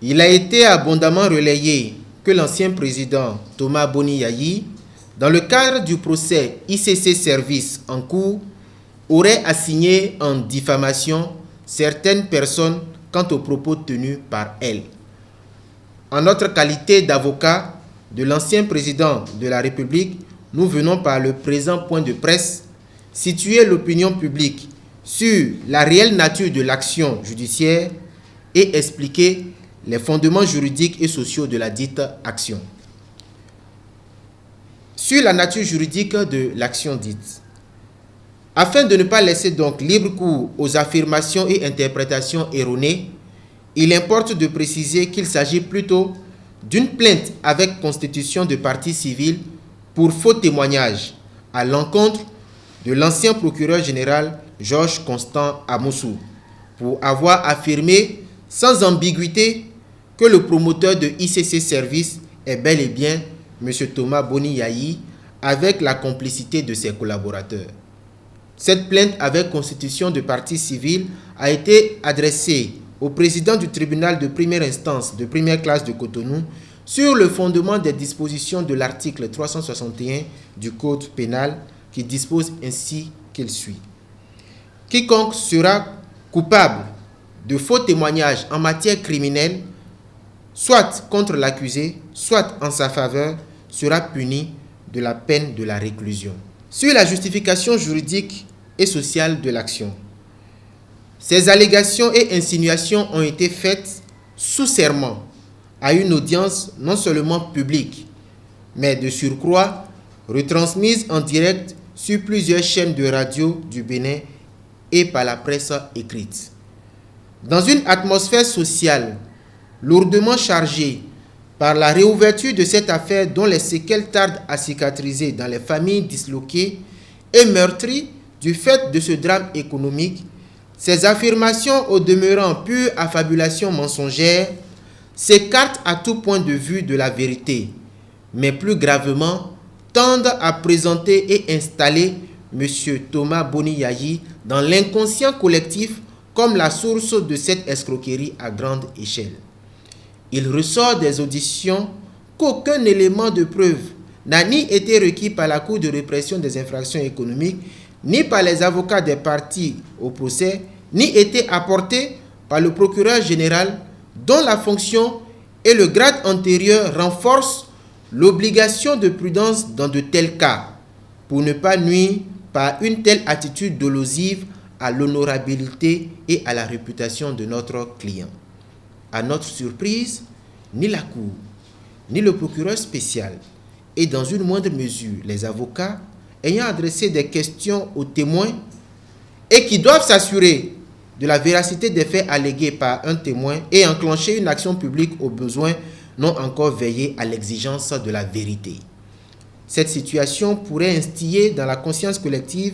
Il a été abondamment relayé que l'ancien président Thomas Boni Yayi, dans le cadre du procès ICC Service en cours, aurait assigné en diffamation certaines personnes quant aux propos tenus par elle. En notre qualité d'avocat de l'ancien président de la République, nous venons par le présent point de presse situer l'opinion publique sur la réelle nature de l'action judiciaire et expliquer les fondements juridiques et sociaux de la dite action. Sur la nature juridique de l'action dite, afin de ne pas laisser donc libre cours aux affirmations et interprétations erronées, il importe de préciser qu'il s'agit plutôt d'une plainte avec constitution de partie civile pour faux témoignage à l'encontre de l'ancien procureur général Georges Constant Amoussou pour avoir affirmé sans ambiguïté que le promoteur de ICC Service est bel et bien M. Thomas Boni Yayi avec la complicité de ses collaborateurs. Cette plainte avec constitution de partie civile a été adressée au président du tribunal de première instance de première classe de Cotonou sur le fondement des dispositions de l'article 361 du Code pénal qui dispose ainsi qu'il suit. Quiconque sera coupable de faux témoignages en matière criminelle, soit contre l'accusé, soit en sa faveur, sera puni de la peine de la réclusion. Sur la justification juridique et sociale de l'action, ces allégations et insinuations ont été faites sous serment à une audience non seulement publique, mais de surcroît retransmise en direct sur plusieurs chaînes de radio du Bénin et par la presse écrite. Dans une atmosphère sociale lourdement chargée par la réouverture de cette affaire dont les séquelles tardent à cicatriser dans les familles disloquées et meurtries du fait de ce drame économique, ces affirmations au demeurant pure affabulation mensongère s'écartent à tout point de vue de la vérité, mais plus gravement tendent à présenter et installer M. Thomas Boni Yayi dans l'inconscient collectif comme la source de cette escroquerie à grande échelle. Il ressort des auditions qu'aucun élément de preuve n'a ni été requis par la Cour de répression des infractions économiques, ni par les avocats des parties au procès, ni été apporté par le procureur général dont la fonction et le grade antérieur renforcent l'obligation de prudence dans de tels cas, pour ne pas nuire par une telle attitude dolosive à l'honorabilité et à la réputation de notre client. À notre surprise, ni la Cour, ni le procureur spécial, et dans une moindre mesure les avocats, ayant adressé des questions aux témoins et qui doivent s'assurer de la véracité des faits allégués par un témoin et enclencher une action publique au besoin, n'ont encore veillé à l'exigence de la vérité. Cette situation pourrait instiller dans la conscience collective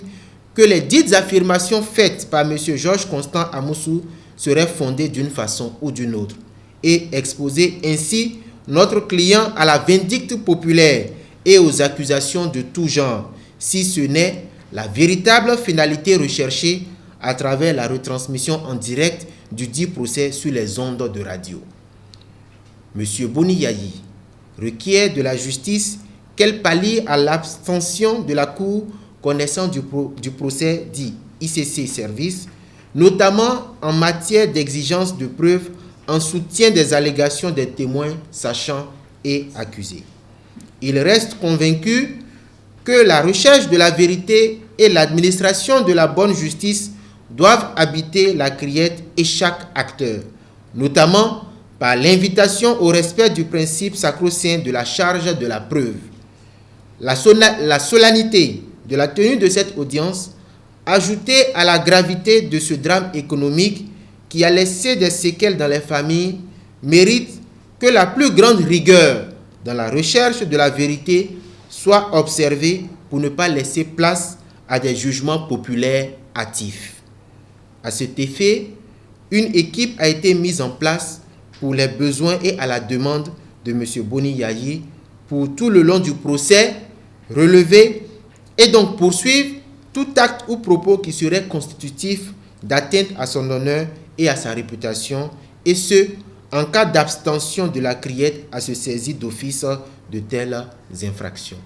que les dites affirmations faites par M. Georges Constant Amoussou seraient fondées d'une façon ou d'une autre et exposer ainsi notre client à la vindicte populaire et aux accusations de tout genre, si ce n'est la véritable finalité recherchée à travers la retransmission en direct du dit procès sur les ondes de radio. M. Boni Yayi requiert de la justice qu'elle pallie à l'abstention de la Cour connaissant du procès dit ICC Service, notamment en matière d'exigence de preuves en soutien des allégations des témoins sachants et accusés. Il reste convaincu que la recherche de la vérité et l'administration de la bonne justice doivent habiter la criette et chaque acteur, notamment par l'invitation au respect du principe sacro-saint de la charge de la preuve. La solennité de la tenue de cette audience, ajoutée à la gravité de ce drame économique qui a laissé des séquelles dans les familles, mérite que la plus grande rigueur dans la recherche de la vérité soit observée pour ne pas laisser place à des jugements populaires hâtifs. À cet effet, une équipe a été mise en place pour les besoins et à la demande de M. Boni Yayi pour tout le long du procès, relever et donc poursuivre tout acte ou propos qui serait constitutif d'atteinte à son honneur et à sa réputation, et ce, en cas d'abstention de la criette à se saisir d'office de telles infractions.